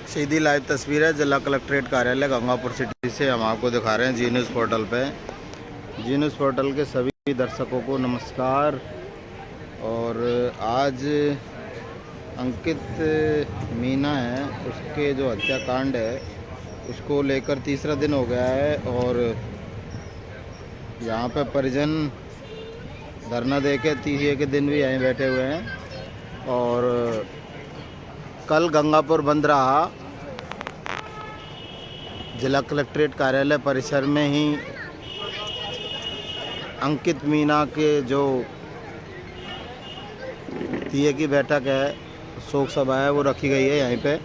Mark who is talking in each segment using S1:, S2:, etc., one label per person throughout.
S1: सीधी live तस्वीर है जिला कलेक्ट्रेट कार्यालय गंगापुर सिटी से। हम आपको दिखा रहे हैं जी न्यूज़ पोर्टल पे। जी न्यूज़ पोर्टल के सभी दर्शकों को नमस्कार। और आज अंकित मीना है, उसके जो हत्याकांड है उसको लेकर तीसरा दिन हो गया है और यहाँ पे परिजन धरना दे के तीसरे के दिन भी यहीं बैठे हुए हैं। और कल गंगापुर बंद रहा। जिला कलेक्ट्रेट कार्यालय परिसर में ही अंकित मीना के जो तीये की बैठक है, शोक सभा है, वो रखी गई है यहीं पे।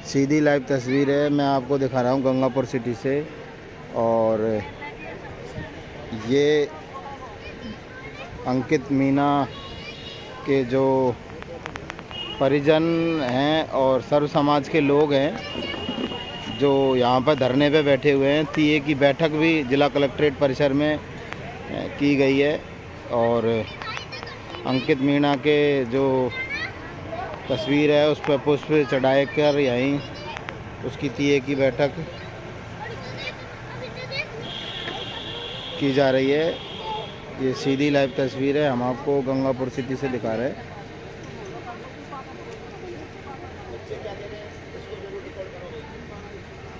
S1: सीधी लाइव तस्वीर है, मैं आपको दिखा रहा हूँ गंगापुर सिटी से। और ये अंकित मीना के जो परिजन हैं और सर्व समाज के लोग हैं जो यहाँ पर धरने पे बैठे हुए हैं। तीये की बैठक भी जिला कलेक्ट्रेट परिसर में की गई है और अंकित मीना के जो तस्वीर है उस पर पुष्प चढ़ाए कर यहीं उसकी तीये की बैठक की जा रही है। ये सीधी लाइव तस्वीर है, हम आपको गंगापुर सिटी से दिखा रहे हैं।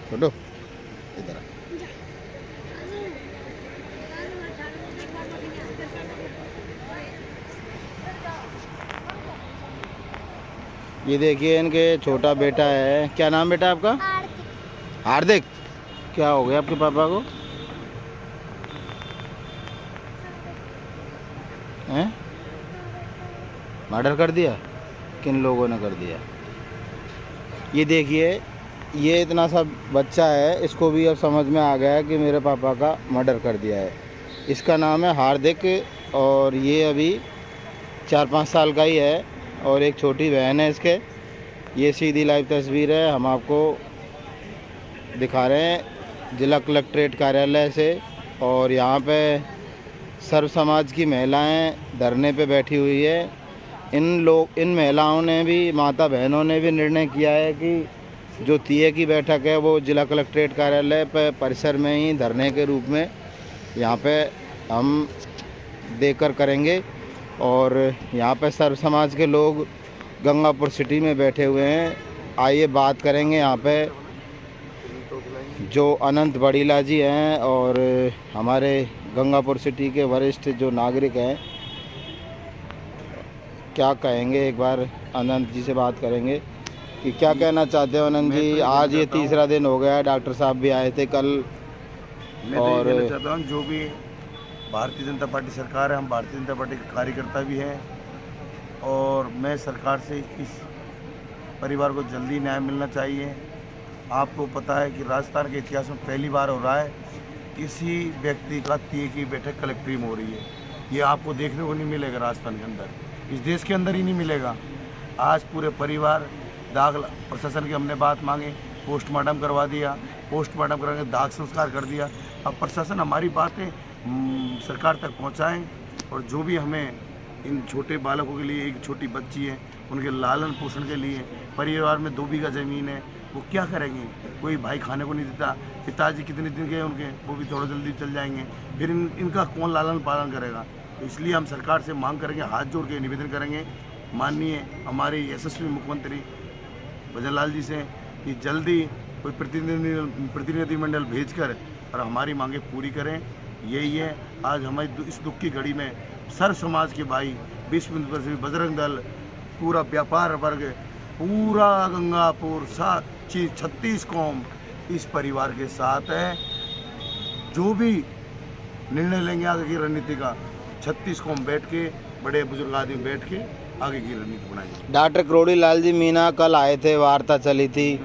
S1: छोटो इधर ये देखिए, इनके छोटा बेटा है। क्या नाम बेटा आपका? हार्दिक। क्या हो गया आपके पापा को? हैं? मर्डर कर दिया? किन लोगों ने कर दिया? ये देखिए, ये इतना सा बच्चा है, इसको भी अब समझ में आ गया है कि मेरे पापा का मर्डर कर दिया है। इसका नाम है हार्दिक और ये अभी 4-5 साल का ही है और एक छोटी बहन है इसके। ये सीधी लाइव तस्वीर है, हम आपको दिखा रहे हैं जिला कलेक्ट्रेट कार्यालय से। और यहाँ पे सर्व समाज की महिलाएं धरने पे बैठी हुई है। इन महिलाओं ने भी, माता बहनों ने भी निर्णय किया है कि जो तीये की बैठक है वो जिला कलेक्ट्रेट कार्यालय पे परिसर में ही धरने के रूप में यहाँ पे हम देकर करेंगे। और यहाँ पे सर्व समाज के लोग गंगापुर सिटी में बैठे हुए हैं। आइए बात करेंगे यहाँ पे जो अनंत बड़ीला जी हैं और हमारे गंगापुर सिटी के वरिष्ठ जो नागरिक हैं, क्या कहेंगे। एक बार अनंत जी से बात करेंगे कि क्या कहना चाहते हो अनंत जी। आज ये तीसरा दिन हो गया, डॉक्टर साहब भी आए थे कल।
S2: और मैं चाहता हूँ जो भी भारतीय जनता पार्टी सरकार है, हम भारतीय जनता पार्टी के कार्यकर्ता भी हैं और मैं सरकार से इस परिवार को जल्दी न्याय मिलना चाहिए। आपको पता है कि राजस्थान के इतिहास में पहली बार हो रहा है किसी व्यक्ति का तीये की बैठक कलेक्ट्रेट में हो रही है। ये आपको देखने को नहीं मिलेगा राजस्थान के अंदर, इस देश के अंदर ही नहीं मिलेगा। आज पूरे परिवार दाग, प्रशासन की हमने बात मांगी, पोस्टमार्टम करवा दिया, पोस्टमार्टम करके दाग संस्कार कर दिया। अब प्रशासन हमारी बातें सरकार तक पहुंचाएं और जो भी हमें इन छोटे बालकों के लिए, एक छोटी बच्ची है उनके लालन पोषण के लिए, परिवार में 2 बीघा ज़मीन है, वो क्या करेंगे? कोई भाई खाने को नहीं देता, पिताजी कितने दिन के हैं उनके, वो भी थोड़ा जल्दी चल जाएंगे, फिर इनका कौन लालन पालन करेगा? तो इसलिए हम सरकार से मांग करेंगे, हाथ जोड़ के निवेदन करेंगे माननीय हमारे यशस्वी मुख्यमंत्री भजनलाल जी से कि जल्दी कोई प्रतिनिधिमंडल भेजकर और हमारी मांगे पूरी करें। यही है आज हमारी इस दुख की घड़ी में सर्व समाज के भाई, विश्व हिंदू परिषद, बजरंग दल, पूरा व्यापार वर्ग, पूरा गंगापुर 36 कौम इस परिवार के साथ है। जो भी निर्णय लेंगे आगे की रणनीति का, 36 कौम बैठ के, बड़े बुजुर्ग आदमी बैठ के आगे की रणनीति बनाएंगे।
S1: डॉक्टर करोड़ी लाल जी मीना कल आए थे, वार्ता चली थी,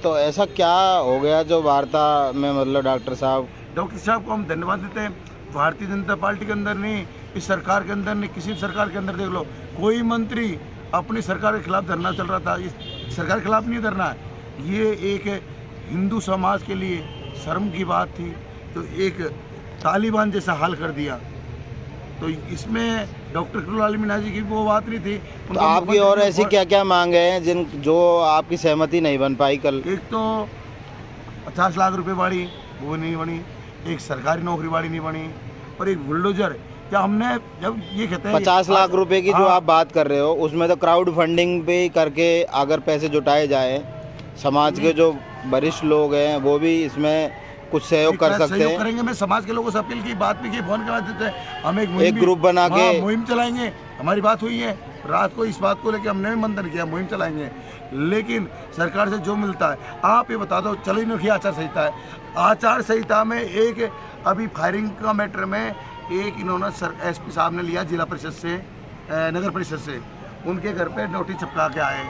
S1: तो ऐसा क्या हो गया जो वार्ता में मतलब डॉक्टर साहब
S2: को हम धन्यवाद देते हैं। भारतीय जनता पार्टी के अंदर नहीं, इस सरकार के अंदर नहीं, किसी भी सरकार के अंदर देख लो, कोई मंत्री अपनी सरकार के खिलाफ धरना चल रहा था। इस सरकार के खिलाफ नहीं धरना है, ये एक हिंदू समाज के लिए शर्म की बात थी। तो एक तालिबान जैसा हाल कर दिया। तो इसमें डॉक्टर कुलाली मीना जी की वो बात नहीं थी।
S1: तो आपकी और ऐसी क्या क्या मांगे हैं जिन जो आपकी सहमति नहीं बन पाई कल?
S2: एक तो 50 लाख रुपए वाली वो नहीं बनी, एक सरकारी नौकरी वाली नहीं बनी, और एक बुलडोजर। क्या हमने जब ये कहते हैं
S1: 50 लाख रुपए की जो आप बात कर रहे हो उसमें तो क्राउड फंडिंग पे करके अगर पैसे जुटाए जाए, समाज के जो वरिष्ठ लोग हैं वो भी इसमें कुछ सहयोग कर सकते हैं।
S2: करेंगे। मैं समाज के लोगों से अपील की, बात भी की, फोन के माध्यम से हम एक
S1: ग्रुप बना के
S2: मुहिम चलाएंगे। हमारी बात हुई है रात को, इस बात को लेकर हमने भी मंथन किया, मुहिम चलाएंगे। लेकिन सरकार से जो मिलता है, आप ये बता दो, चली नहीं आचार संहिता है, आचार संहिता में एक अभी फायरिंग का मैटर में एक इन्होंने एसपी साहब ने लिया जिला परिषद से, नगर परिषद से, उनके घर पे नोटिस चिपका के आए,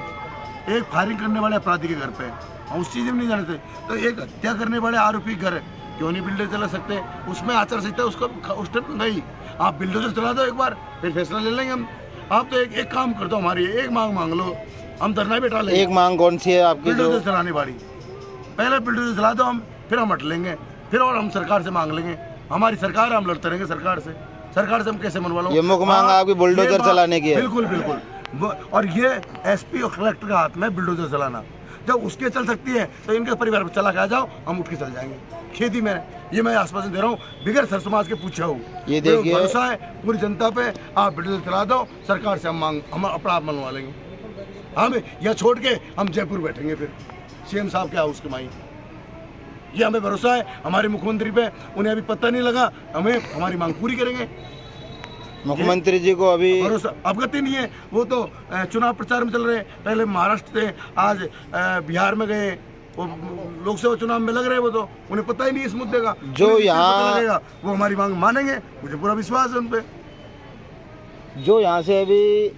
S2: एक फायरिंग करने वाले अपराधी के घर पे। हम उस चीज़ में नहीं जानते, तो एक हत्या करने वाले आरोपी घर क्यों नहीं बिल्डर चला सकते? उसमें आचार संहिता उसको उस टाइम गई, आप बिल्डर चला दो एक बार, फिर फैसला ले लेंगे हम। आप तो एक काम कर दो, हमारी एक मांग लो, हम धरना बैठा लेंगे।
S1: एक मांग कौन सी है आपकी?
S2: बिल्डर चलाने वाली, पहले बिल्डर चला दो हम, फिर हम हट लेंगे, फिर और हम सरकार से मांग लेंगे। हमारी सरकार है, हम लड़ते रहेंगे सरकार से हम कैसे मनवा लो?
S1: ये मुख्य मांग आपकी बुलडोजर चलाने की है?
S2: बिल्कुल बिल्कुल। और ये एसपी और कलेक्टर के हाथ में बुलडोजर चलाना, जब उसके चल सकती है तो इनके परिवार पर चला के आ जाओ, हम उठ के चल जाएंगे खेती में। ये मैं आश्वासन दे रहा हूँ, बिगड़ सर समाज के पूछा हूँ।
S1: ये देखिए,
S2: भरोसा है पूरी जनता पे, आप बुलडोजर चला दो, सरकार से हम अपना आप मनवा लेंगे। हम यह छोड़ के हम जयपुर बैठेंगे, फिर सीएम साहब के हाउस कमाई। ये हमें भरोसा है हमारे मुख्यमंत्री पे, उन्हें अभी पता नहीं लगा, हमें हमारी मांग पूरी करेंगे।
S1: मुख्यमंत्री जी को अभी
S2: भरोसा अवगति नहीं है, वो तो चुनाव प्रचार में चल रहे हैं, पहले महाराष्ट्र थे, आज बिहार में गए, वो लोकसभा चुनाव में लग रहे हैं, वो तो उन्हें पता ही नहीं इस मुद्दे का।
S1: जो यहाँ
S2: वो हमारी मांग मानेंगे, मुझे पूरा विश्वास है उन पे।
S1: जो यहाँ से अभी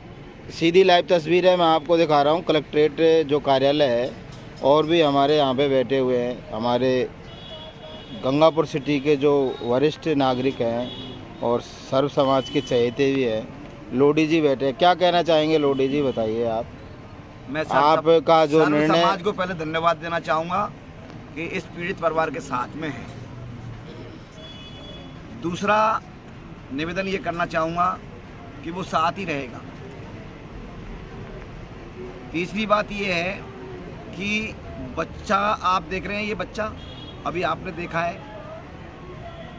S1: सीधी लाइव तस्वीर है मैं आपको दिखा रहा हूँ, कलेक्ट्रेट जो कार्यालय है, और भी हमारे यहाँ पे बैठे हुए हैं हमारे गंगापुर सिटी के जो वरिष्ठ नागरिक हैं और सर्व समाज के चहेते भी हैं। लोडी जी बैठे हैं, क्या कहना चाहेंगे लोडी जी, बताइए आप।
S3: मैं
S1: आपका जो निर्णय,
S3: समाज को पहले धन्यवाद देना चाहूँगा कि इस पीड़ित परिवार के साथ में है। दूसरा निवेदन ये करना चाहूँगा कि वो साथ ही रहेगा। तीसरी बात ये है कि बच्चा आप देख रहे हैं, ये बच्चा अभी आपने देखा है,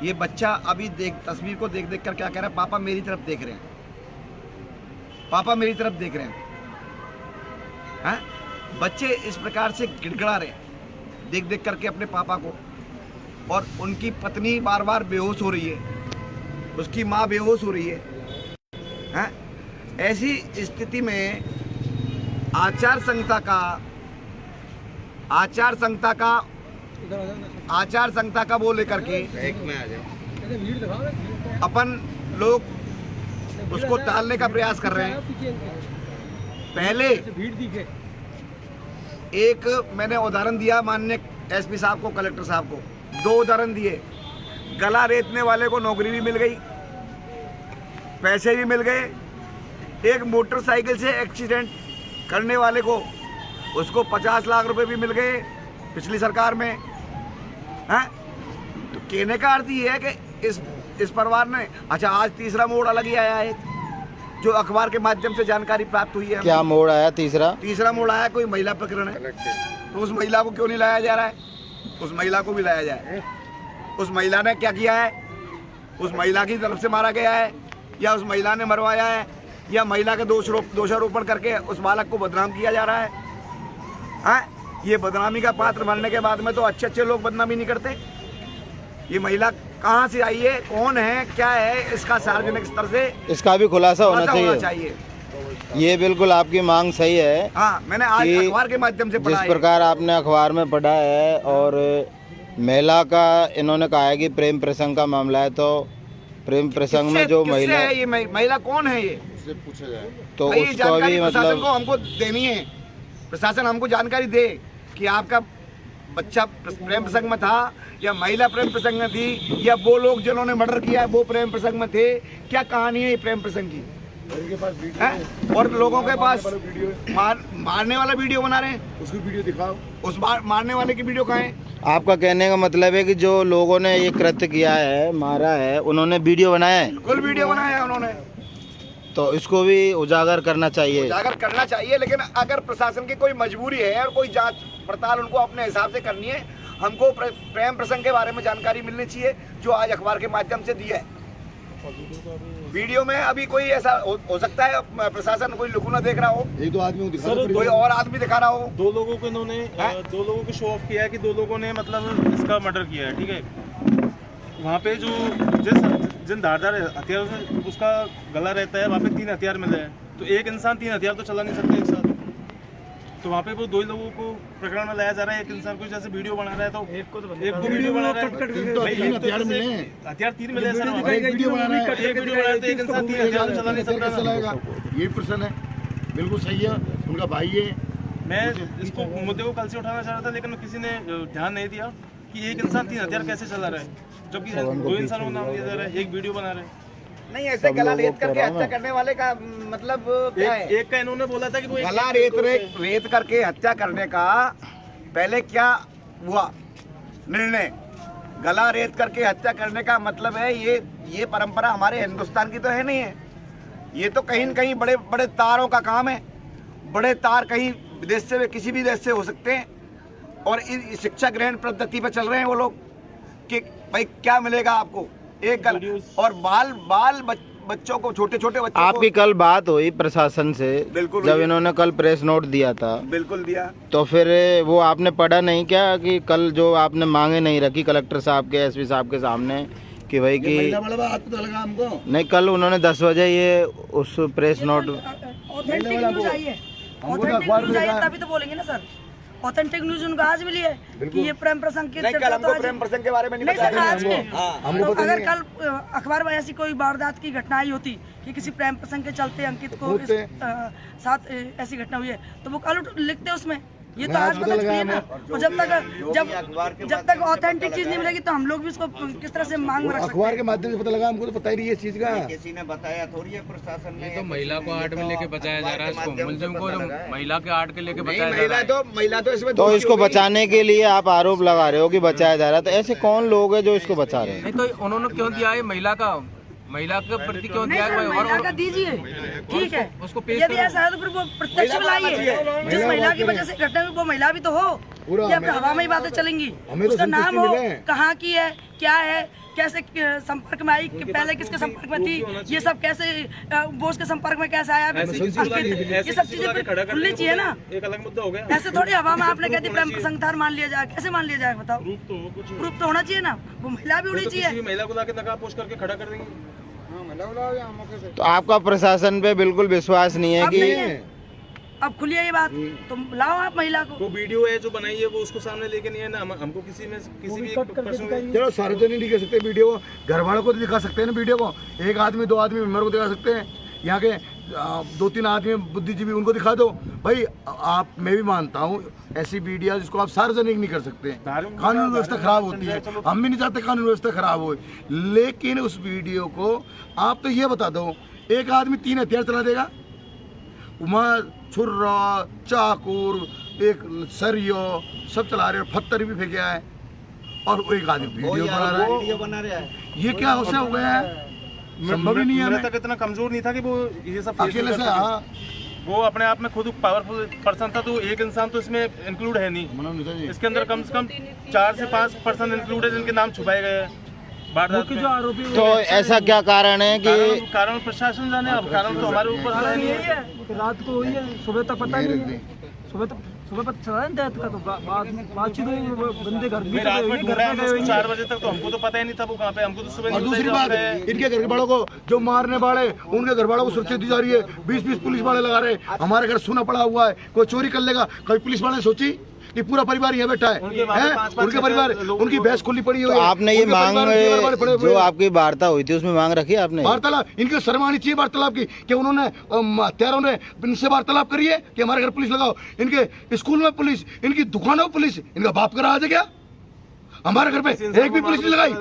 S3: ये बच्चा अभी तस्वीर को देख कर क्या कह रहा है, पापा मेरी तरफ देख रहे हैं, पापा मेरी तरफ देख रहे हैं। बच्चे इस प्रकार से गिड़गिड़ा रहे हैं देख करके अपने पापा को, और उनकी पत्नी बार बार बेहोश हो रही है, उसकी माँ बेहोश हो रही है। ऐसी स्थिति में आचार संहिता का वो लेकर के अपन लोग उसको टालने का प्रयास कर रहे हैं। पहले एक मैंने उदाहरण दिया माननीय एसपी साहब को, कलेक्टर साहब को, 2 उदाहरण दिए। गला रेतने वाले को नौकरी भी मिल गई, पैसे भी मिल गए। एक मोटरसाइकिल से एक्सीडेंट करने वाले को उसको 50 लाख रुपए भी मिल गए पिछली सरकार में। हैं? तो कहने का अर्थ ये है कि इस परिवार ने, अच्छा आज तीसरा मोड़ अलग ही आया है जो अखबार के माध्यम से जानकारी प्राप्त हुई है।
S1: क्या मोड़ आया? तीसरा
S3: मोड़ आया, कोई महिला प्रकरण है, तो उस महिला को क्यों नहीं लाया जा रहा है? उस महिला को भी लाया जाए। उस महिला ने क्या किया है? उस महिला की तरफ से मारा गया है, या उस महिला ने मरवाया है, या महिला का दोषारोपण करके उस बालक को बदनाम किया जा रहा है। ये बदनामी का पात्र बनने के बाद में तो अच्छे लोग बदनामी नहीं करते। ये महिला कहाँ से आई है, कौन है, क्या है, इसका सार्वजनिक स्तर से
S1: इसका भी खुलासा होना चाहिए। ये बिल्कुल आपकी मांग सही है।
S3: हाँ, मैंने आज अखबार के माध्यम से पढ़ा है।
S1: जिस प्रकार आपने अखबार में पढ़ा है, और महिला का इन्होंने कहा है कि प्रेम प्रसंग का मामला है, तो प्रेम प्रसंग में जो महिला
S3: है, ये महिला कौन है, ये
S2: पूछा जाए
S1: तो उसको भी मतलब
S3: हमको देनी है। प्रशासन हमको जानकारी दे कि आपका बच्चा प्रेम प्रसंग में था, या महिला प्रेम प्रसंग में थी, या वो लोग जिन्होंने मर्डर किया है वो प्रेम प्रसंग में थे। क्या कहानी है ये प्रेम प्रसंग की? और लोगों के पास मारने वाला वीडियो बना रहे हैं,
S2: उसकी वीडियो दिखाओ।
S3: उस मारने वाले की वीडियो कहाँ है?
S1: आपका कहने का मतलब है कि जो लोगों ने ये कृत्य किया है, मारा है, उन्होंने वीडियो बनाया है?
S3: बिल्कुल वीडियो बनाया है उन्होंने।
S1: तो इसको भी उजागर करना चाहिए।
S3: उजागर करना चाहिए, लेकिन अगर प्रशासन की कोई मजबूरी है और कोई जांच पड़ताल उनको अपने हिसाब से करनी है, हमको प्रेम प्रसंग के बारे में जानकारी मिलनी चाहिए जो आज अखबार के माध्यम से दी है। वीडियो में अभी कोई ऐसा हो सकता है प्रशासन कोई लुकुना देख रहा हो,
S2: एक दो आदमी दिखा
S4: सर,
S3: कोई और आदमी दिखा रहा हो।
S4: दो लोगों को इन्होंने दो लोगों को शो ऑफ किया है कि दो लोगों ने मतलब इसका मर्डर किया है, ठीक है। वहाँ पे जो जिन धारदार हथियारों से उसका गला रहता है, वहाँ पे 3 हथियार मिले हैं। तो एक इंसान 3 हथियार तो चला नहीं सकता एक साथ। तो वहाँ पे वो 2 लोगों को प्रकरण में लाया जा रहा है। एक इंसान को जैसे वीडियो बना रहा है तो एक को वीडियो बना रहा है, हथियार 3 मिले सर।
S2: एक वीडियो बना रहा है,
S4: एक वीडियो बना रहा है तो एक इंसान 3 हथियार चला नहीं सकता।
S2: ये प्रश्न है, बिल्कुल सही है, उनका भाई है।
S4: मैं इसको मुद्दे को कल से उठाना चाह रहा था, लेकिन किसी ने ध्यान नहीं दिया कि एक इंसान 3 हथियार कैसे चला रहा है, जबकि 2 इंसानों को नाम लिया जा रहा है, एक वीडियो बना रहे हैं।
S3: नहीं, ऐसे गला रेत करके हत्या करने वाले का मतलब क्या है?
S4: एक का इन्होंने बोला था कि वो
S3: गला रेत करके हत्या करने का पहले क्या हुआ निर्णय? गला रेत करके हत्या करने का मतलब है ये परंपरा हमारे हिंदुस्तान की तो है नहीं है। ये तो कहीं न कहीं बड़े बड़े तारों का काम है। बड़े तार कहीं विदेश से किसी भी देश से हो सकते हैं, और इस शिक्षा ग्रहण पद्धति पर चल रहे हैं वो लोग कि भाई क्या मिलेगा आपको, एक गल और बाल बच्चों को, छोटे छोटे बच्चों
S1: आपकी कल बात हुई प्रशासन से,
S3: बिल्कुल
S1: जब इन्होंने कल प्रेस नोट दिया था,
S3: बिल्कुल दिया।
S1: तो फिर वो आपने पढ़ा नहीं क्या कि कल जो आपने मांगे नहीं रखी कलेक्टर साहब के, एसपी साहब के सामने कि भाई कि
S2: हमको
S1: नहीं, कल उन्होंने 10 बजे ये उस प्रेस नोट
S5: ऑथेंटिक न्यूज आई है, ऑथेंटिक न्यूज आई है तभी तो बोलेंगे ना सर। ऑथेंटिक न्यूज उनको आज मिली है कि ये प्रेम प्रसंग के
S3: कल हमको प्रेम प्रसंग के बारे में नहीं
S5: सर, आज
S3: बताया।
S5: के तो अगर कल अखबार में ऐसी कोई वारदात की घटना आई होती कि किसी प्रेम प्रसंग के चलते अंकित को साथ ऐसी घटना हुई है तो वो कल लिखते उसमें। ये तो आज पता चली है ना। और जब तक ऑथेंटिक चीज नहीं मिलेगी तो हम लोग भी उसको किस तरह से मांग में रख सकते
S2: अखबार के माध्यम से पता लगा, हमको तो पता ही नहीं है इस चीज का।
S3: किसी ने बताया थोड़ी है प्रशासन ने।
S6: तो महिला को आड़ में लेके बचाया जा रहा है, इसको मुलजिम को जो महिला के आड़ के लेके बचाया जा रहा है।
S3: महिला तो इसमें
S1: तो इसको बचाने के लिए आप आरोप लगा रहे हो कि बचाया जा रहा है, तो ऐसे कौन लोग हैं जो इसको बचा रहे हैं?
S6: नहीं तो उन्होंने क्यों दिया है महिला के प्रति क्यों दिया है?
S5: महिला का दीजिए, ठीक है,
S6: उसको पेश
S5: यदि ऐसा है तो फिर वो प्रत्यक्ष बुलाइए। जिस महिला की वजह से घटना हुई वो महिला भी तो हो, ये अपने हवा में ही बातें चलेंगी। उसका नाम हो, कहाँ की है, क्या है, कैसे संपर्क में आई, पहले किसके संपर्क में थी, ये सब कैसे वो उसके संपर्क में कैसे आया, ये सब चीजें खुलनी चाहिए ना।
S4: एक अलग मुद्दा हो गया।
S5: ऐसे थोड़ी हवा में आपने कहती प्रेम प्रसंग था मान लिया जाए, कैसे मान लिया जाए बताओ? प्रूफ तो होना चाहिए ना, वो महिला भी होनी चाहिए।
S4: महिला को लाके नकाब पोस्ट करके खड़ा कर देंगे।
S1: तो आपका प्रशासन पे बिल्कुल विश्वास नहीं है कि
S5: अब खुलिए ये बात, तो लाओ आप महिला को।
S4: वो वीडियो है जो बनाई है वो उसको सामने लेके नहीं है ना, हमको किसी भी पर्सन।
S2: चलो सार्वजनिक नहीं कर सकते वीडियो को, घर वालों को दिखा सकते हैं ना वीडियो को। एक आदमी 2 आदमी मेंबर को दिखा सकते हैं, यहाँ के 2-3 आदमी बुद्धिजीवी उनको दिखा दो भाई। आप मैं भी मानता हूँ ऐसी वीडियो जिसको आप सार्वजनिक नहीं कर सकते, कानून व्यवस्था खराब होती है। हम भी नहीं चाहते कानून व्यवस्था खराब हो, लेकिन उस वीडियो को आप तो ये बता दो, एक आदमी 3 हथियार चला देगा, वहाँ छुर्रा, चाकूर, एक सरियो सब चला रहे, पत्थर भी फेंके है, और एक आदमी वीडियो बना रहा है। ये क्या हो गया है? संभव ही नहीं है।
S4: तक इतना कमजोर नहीं था कि वो ये सब
S2: अकेले से। हाँ,
S4: वो अपने आप में खुद पावरफुल पर्सन था, तो एक इंसान तो इसमें इंक्लूड है नहीं। इसके अंदर कम से कम 4 से 5 पर्सन इंक्लूड है जिनके नाम छुपाए गए हैं वारदात में।
S1: तो ऐसा क्या कारण है कि
S4: कारण प्रशासन जाने, अब कारण तो हमारे ऊपर नहीं है।
S7: रात को हुई है, सुबह तक पता नहीं है, सुबह पता चला डेथ का, तो बातचीत हुई, बंदे घर भी
S4: रात में ढूंढा हमने उसको 4 बजे तक, तो हमको तो पता ही नहीं था वो कहाँ पे, हमको तो सुबह।
S2: और दूसरी बात, इनके घर वालों को जो मारने वाले, उनके घर वालों को सुरक्षा दी जा रही है। 20-20 पुलिस वाले लगा रहे। हमारे घर सुना पड़ा हुआ है, कोई चोरी कर लेगा, कोई पुलिस वाले सोची कि पूरा परिवार यहाँ बैठा है, उनके परिवार, उनकी भैंस खुली पड़ी हुई है।
S1: आपने ये मांग जो आपकी वार्ता हुई थी उसमें मांग रखी आपने?
S2: वार्तालाप इनकी शर्म आनी चाहिए वार्तालाप की, कि उन्होंने हत्यारों ने इनसे वार्तालाप करी है कि हमारे घर पुलिस लगाओ, इनके स्कूल में पुलिस, इनकी दुकानों में पुलिस, इनका बाप का राज है क्या? हमारे घर पे एक भी पुलिस नहीं लगाई,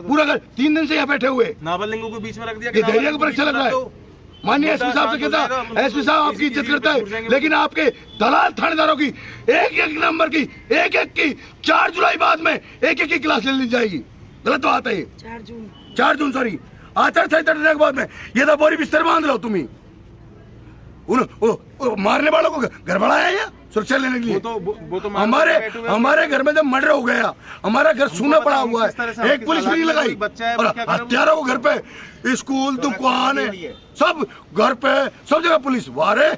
S2: पूरा घर 3 दिन से यहाँ बैठे हुए।
S4: नाबालिगों को बीच में रख दिया,
S2: धैर्य का परीक्षा लग रहा है। माननीय एसपी साहब से कहता, एसपी साहब आपकी इज्जत करता है, लेकिन आपके दलाल थानेदारों की एक नंबर की, एक की 4 जुलाई बाद में एक की क्लास ले ली जाएगी। गलत बात है ये। 4 जून सॉरी, आचार संहिता के बाद में ये तो बोरी बिस्तर बांध लो तुम्ही। मारने वालों को घर बढ़ाया या सुरक्षा लेने के लिए?
S4: वो तो
S2: हमारे घर में जब मर्डर हो गया, हमारा घर सूना पड़ा हुआ है, एक पुलिस नहीं लगाई, और हत्यारों को घर पे, स्कूल, दुकान, सब घर पे, सब जगह पुलिस। वाह रे,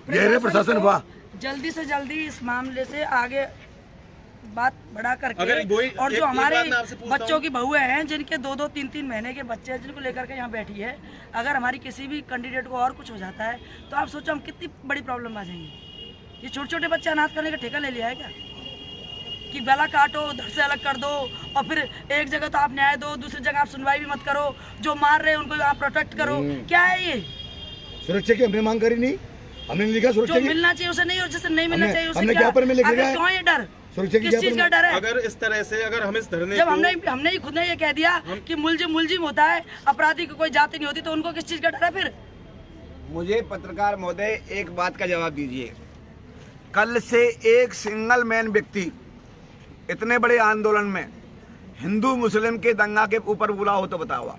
S2: ये रे प्रशासन, वाह।
S5: जल्दी से जल्दी इस मामले से आगे बात बढ़ा करके, और जो हमारे बच्चों की बहुएं हैं जिनके 2-2, 3-3 महीने के बच्चे हैं, जिनको लेकर के यहाँ बैठी है, अगर हमारी किसी भी कैंडिडेट को और कुछ हो जाता है तो आप सोचो हम कितनी बड़ी प्रॉब्लम आ जाएंगी। ये छोटे छोटे बच्चे अनाथ करने का ठेका ले लिया है क्या, कि गला काटो, धड़ से अलग कर दो, और फिर एक जगह तो आप न्याय दो, दूसरी जगह आप सुनवाई भी मत करो, जो मार रहे हैं उनको आप प्रोटेक्ट करो। क्या है ये?
S2: सुरक्षा की हमने मांग करी नहीं, हमने लिखा सुरक्षा
S5: जो मिलना चाहिए उसे नहीं, और जिसे नहीं मिलना चाहिए उसे
S2: हमने क्या पर में लिखा है?
S5: क्यों ये डर?
S2: सुरक्षा
S5: किस चीज का डर है?
S4: अगर इस तरह से, अगर हम इस धरने
S5: जब हमने ही खुद ने ये कह दिया कि मुलजिम होता है, अपराधी को कोई जाति नहीं होती, तो उनको किस चीज का डर है फिर?
S3: मुझे पत्रकार महोदय एक बात का जवाब दीजिए, कल से एक सिंगल मैन व्यक्ति इतने बड़े आंदोलन में हिंदू मुस्लिम के दंगा के ऊपर बोला हो तो बताओ।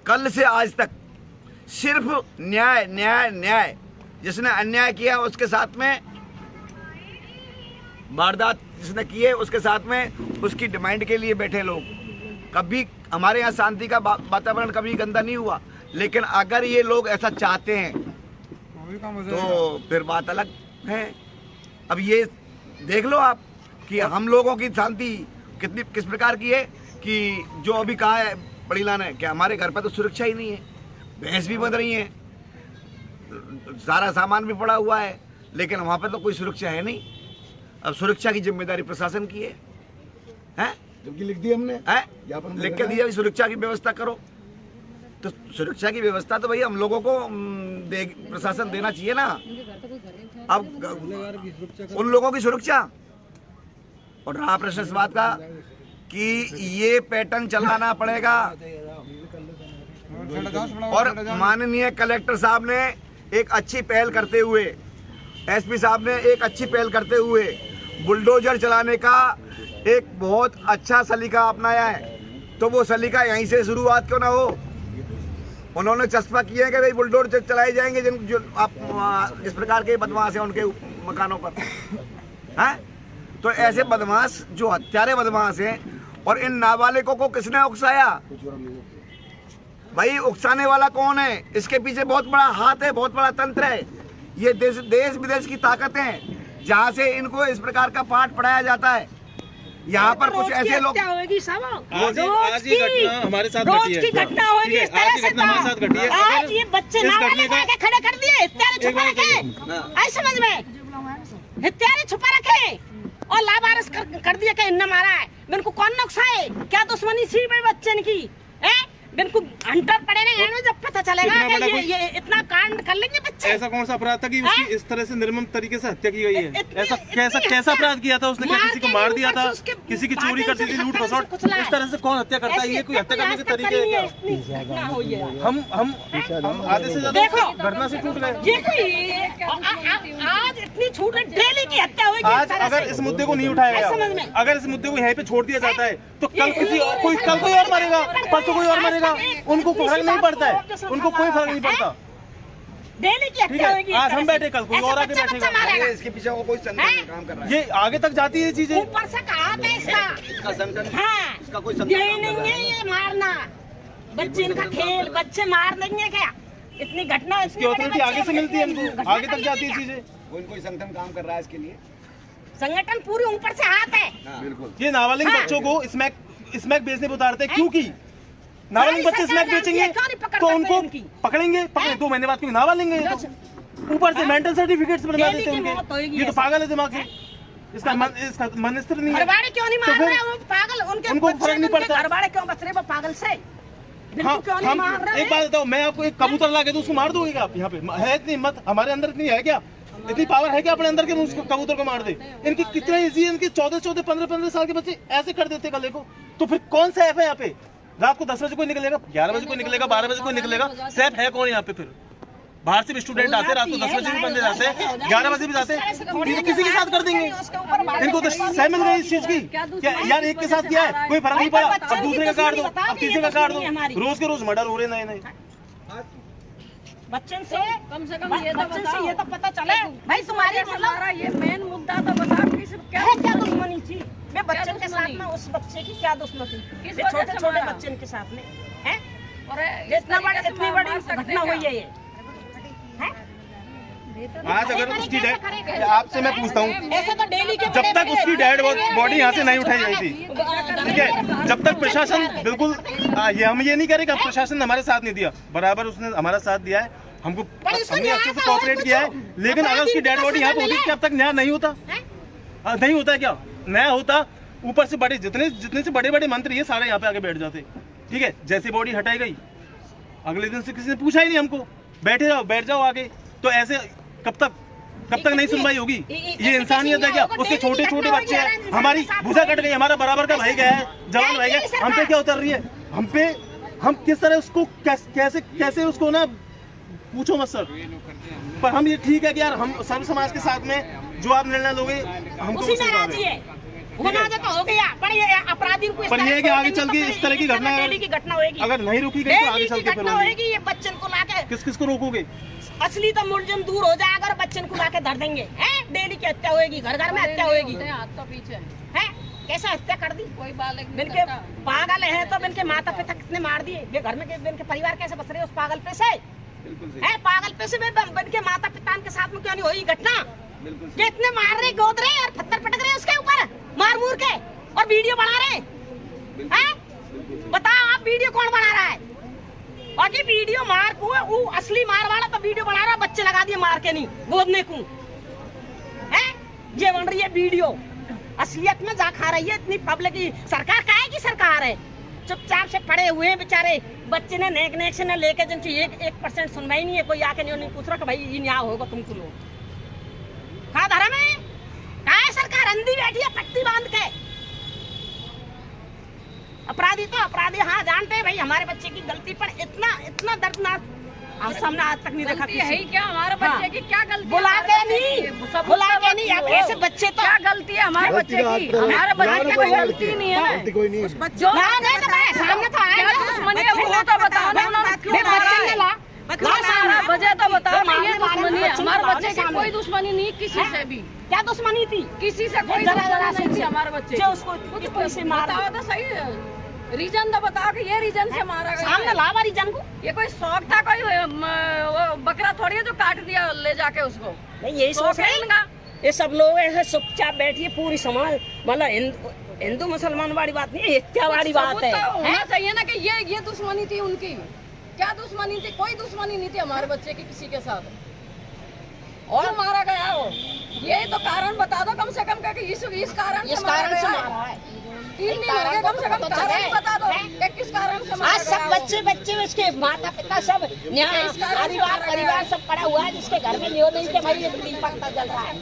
S3: कल से आज तक सिर्फ न्याय न्याय न्याय, जिसने अन्याय किया उसके साथ में, वारदात जिसने की है उसके साथ में, उसकी डिमांड के लिए बैठे लोग। कभी हमारे यहाँ शांति का वातावरण कभी गंदा नहीं हुआ, लेकिन अगर ये लोग ऐसा चाहते हैं तो फिर बात अलग है। अब ये देख लो आप कि हम लोगों की शांति किस प्रकार की है, कि जो अभी कहा है बड़ी लान है कि हमारे घर पर तो सुरक्षा ही नहीं है, भैंस भी बंध रही है, सारा सामान भी पड़ा हुआ है, लेकिन वहाँ पर तो कोई सुरक्षा है नहीं। अब सुरक्षा की जिम्मेदारी प्रशासन की है?
S2: जबकि लिख दी हमने,
S3: लिख के दिया सुरक्षा की व्यवस्था करो, तो सुरक्षा की व्यवस्था तो भाई हम लोगों को प्रशासन देना चाहिए ना। अब उन लोगों की सुरक्षा, और रहा प्रश्न इस बात का कि ये पैटर्न चलाना पड़ेगा, और माननीय कलेक्टर साहब ने एक अच्छी पहल करते हुए, एसपी साहब ने एक अच्छी पहल करते हुए बुलडोजर चलाने का एक बहुत अच्छा सलीका अपनाया है, तो वो सलीका यहीं से शुरुआत क्यों ना हो। उन्होंने चस्पा किया है कि भाई बुलडोजर चलाए जाएंगे जो आप इस प्रकार के बदमाश हैं उनके मकानों पर, हैं? तो ऐसे बदमाश जो हत्यारे बदमाश हैं, और इन नाबालिगों को किसने उकसाया? भाई उकसाने वाला कौन है? इसके पीछे बहुत बड़ा हाथ है, बहुत बड़ा तंत्र है। ये देश विदेश की ताकत है जहाँ से इनको इस प्रकार का पाठ पढ़ाया जाता है। यहाँ पर कुछ ऐसे लोग,
S4: आज ही घटना हमारे साथ घटी है,
S8: घटना होगी इस तरह से,
S4: हमारे साथ घटी है।
S8: आज ये बच्चे के खड़े कर दिए, हत्यारे छुपा रखे, आई समझ में, हत्यारे छुपा रखे और लावारिस कर दिया कि इन्हें मारा है। मेरे को कौन नुकसाए? क्या दुश्मनी सी में बच्चे की है? मेरे को हंटर पड़े नहीं, जब पता चलेगा कि ये इतना कांड कर लेंगे बच्चे।
S4: ऐसा कौन सा अपराध था कि उसकी इस तरह से निर्मम तरीके से हत्या की गई है? ऐसा कैसा अपराध किया था उसने? क्या किसी को मार दिया था? किसी की चोरी करती थी, लूट खसोट? इस तरह से कौन हत्या करता है? ये कोई हत्या करने के तरीके है क्या? हम आधे से ज्यादा घटना से छूट गए।
S8: ये कोई आज इतनी छूट, डेली की हत्या हुई।
S4: आज अगर इस मुद्दे को नहीं उठाया गया, अगर इस मुद्दे को यहीं पे छोड़ दिया जाता है, तो कल कोई और मरेगा, परसों कोई और मरेगा, उनको फर्क नहीं पड़ता है, उनको कोई फर्क नहीं पड़ता।
S8: डेली की हत्या होगी।
S4: आज हम बैठे, कल कोई और आगे बैठेगा।
S3: इसके पीछे वो कोई संगठन काम कर रहा है,
S4: ये आगे तक जाती है चीजें।
S8: ऊपर से कहा था इसका
S3: संगठन,
S8: हाँ,
S3: इसका कोई
S8: यही नहीं है ये मारना बच्चे, इनका खेल, बच्चे मार देंगे क्या? इतनी घटना,
S4: इसकी अथॉरिटी आगे से मिलती है हमको, आगे तक जाती है चीजें।
S3: कोई संगठन काम कर रहा है इसके लिए,
S8: संगठन पूरी ऊपर से हाथ है।
S3: बिल्कुल।
S4: ये नाबालिग बच्चों को स्मैक बेचने पर उतारते हैं, क्योंकि नाबालिग बच्चे स्मैक बेचेंगे तो उनको पकड़ेंगे, 2 महीने बाद क्यों नाबालिग, ऊपर से मेंटल सर्टिफिकेट्स बनवा देते हैं उनके। ये तो पागल है दिमाग से, इसका मन स्थिर नहीं है।
S8: घरवाले क्यों नहीं मार रहे? वो पागल, उनको
S4: फर्क नहीं पड़ता।
S8: घरवाले क्यों बच रहे? वो पागल से
S4: हाँ,
S8: क्यों नहीं मार रहे?
S4: एक बात बताओ, मैं आपको एक कबूतर ला के दूं, उसको मार दोगे क्या आप? यहाँ पे है इतनी हिम्मत हमारे अंदर, इतनी है क्या, इतनी पावर है क्या अपने अंदर के उसको कबूतर को मार दे? इनकी कितना इजी है, इनके 14, 15 साल के बच्चे ऐसे कर देते कल को। तो फिर कौन सा ऐप है यहाँ पे? रात को 10 बजे कोई निकलेगा, 11 बजे कोई निकलेगा, 12 बजे कोई निकलेगा, सेफ है कौन यहाँ पे? फिर बाहर से भी स्टूडेंट आते हैं, रात को 10 बजे भी बंदे जाते हैं, 11 बजे भी जाते हैं, तो किसी के साथ कर देंगे। इनको तो सह मिल गई इस चीज की, क्या यार एक के साथ किया है कोई फर्क नहीं पड़ा, अब दूसरे का काट दो, अब तीसरे का काट दो, रोज के रोज मर्डर हो रहे नए नए।
S8: बच्चन से
S5: कम से कम ये तो
S8: बच्चन से
S5: बताओ।
S8: ये तो पता चले भाई तुम्हारी
S5: हमारा ये मेन मुद्दा तो बताओ क्या
S8: है, क्या दुश्मनी थी वे बच्चन के साथ
S5: दुश्मनी?
S8: में, उस बच्चे की क्या दुश्मनी थी
S5: किस
S8: वे
S5: वजह
S8: छोटे
S5: से
S8: छोटे
S5: मारा?
S8: बच्चन के साथ में है
S5: और
S8: इतना बड़ी इतनी बड़ी घटना हुई है ये
S4: आज अगर उसकी डेड, आपसे मैं पूछता हूँ,
S8: ऐसे तो डेली के
S4: जब तक उसकी डेड बॉडी यहाँ से नहीं उठाई गई थी, ठीक है, जब तक प्रशासन बिल्कुल ये हम ये नहीं करेगा प्रशासन ने हमारे साथ नहीं दिया, बराबर उसने हमारा साथ दिया है, हमको हमने अच्छे से कोऑपरेट किया है, लेकिन अगर उसकी डेड बॉडी यहाँ पे होती क्या अब तक न्याय नहीं होता? नहीं होता है क्या? न्याय होता, ऊपर से बड़े जितने से बड़े बड़े मंत्री ये सारे यहाँ पे आके बैठ जाते, ठीक है, जैसे बॉडी हटाई गई अगले दिन से किसी ने पूछा ही नहीं हमको, बैठ जाओ आगे, तो ऐसे कब तक नहीं सुनवाई होगी? ये इंसानियत है क्या? उसके छोटे छोटे बच्चे हैं, हमारी भुजा कट गई, हमारा बराबर का भाई गया है, जवान भाई गया, हम पे क्या उतर रही है? हम किस तरह उसको कैसे उसको ना पूछो मत सर, पर हम ये ठीक है कि यार हम सर्व समाज के साथ में जो आप निर्णय लोगे हमको
S8: उसी में राजी है, होना तो हो गया, पर ये अपराधी को
S4: पर ये है कि आगे चल के इस तरह की घटना
S8: डेली की घटना होगी,
S4: अगर नहीं रुकी गई तो आगे चल के फिर
S8: घटना
S4: होगी।
S8: होगी, ये बच्चन को लाके
S4: किसको रोकोगे?
S8: असली तो मुलजिम दूर हो जाए अगर बच्चन को लाके धर देंगे, हैं? डेली की हत्या होगी, घर घर में हत्या होगी,
S5: हाथ तो पीछे
S8: हैं? कैसे हत्या कर दी?
S5: कोई बालक
S8: बिनके पागल है तो बिनके माता पिता कितने मार दिए, वे घर में बिनके परिवार कैसे बस रहे उस पागल पे से? है पागल पे से बिनके माता पिता के साथ में क्यों नहीं हुई घटना? ये इतने मार रहे, गोद रहे और पत्थर पटक रहे उसके ऊपर मार मूर के और वीडियो बना रहे हैं? बताओ आप वीडियो कौन बना रहा है? और ये वीडियो मार को वो असली मार वाला तो वीडियो बना रहा, बच्चे लगा दिए मार के नहीं गोदने को, है? ये बन रही है वीडियो, असलियत में जा खा रही है इतनी पब्लिक की सरकार काहे की सरकार है? चुपचाप से पड़े हुए हैं बेचारे बच्चे ने नेक से न लेके जिनकी 1% सुनवाई नहीं है, कोई आके नहीं पूछ रहा कि भाई ये न्याय होगा तुमको लोग कहा धर्म है? कहा है सरकार अंधी बैठी है पट्टी बांध के? अपराधी तो अपराधी, हाँ जानते हैं भाई हमारे बच्चे की गलती, पर इतना दर्दनाक हम सामने आज तक नहीं देखा
S5: गलती है ही क्या हमारे बच्चे की? क्या गलती?
S8: बुला के नहीं आप ऐसे बच्चे तो
S5: क्या गलती है हमारे बच्चे की? हमारे बच्चे की कोई गलती नहीं है,
S2: कोई नहीं
S5: जो
S8: सामने तो आया
S5: क्या दुश्मनी है वो तो बताओ ना, उन्होंने क्यों मारा है? वजह तो बताओ ना, ये दुश्मनी है हमारे बच्चे की, कोई दुश्मनी नहीं किसी से भी,
S8: क्या दुश्मनी थी?
S5: किसी से कोई दुश्मनी नहीं थी हमारे बच्चे
S8: जो उसको कुछ पैसे मारा,
S5: बताओ तो सही रीजन तो बताओ कि ये रीजन से मारा गया
S8: सामने लावा रीजन को,
S5: ये कोई शौक था? कोई वो बकरा थोड़ी है जो काट दिया ले जाके उसको?
S8: नहीं यही सोच है इनका, ये सब लोग ऐसे चुपचाप बैठिए, पूरी समाज मतलब हिंदू मुसलमान वाली बात नहीं है, हत्या वाली बात है,
S5: तो होना चाहिए ना कि ये दुश्मनी थी उनकी, क्या दुश्मनी थी? कोई दुश्मनी नहीं थी हमारे बच्चे की किसी के साथ, और मारा गया हो ये तो कारण बता दो कम से कम कि इस कारण से मारा है। 3 दिन हो गए, कम से कम कारण बता दो कि किस कारण से मारा
S8: आज सब बच्चे उसके माता पिता सब परिवार सब पड़ा हुआ है, जिसके घर में लियो नहीं के भाई ये दीपक जल रहा है,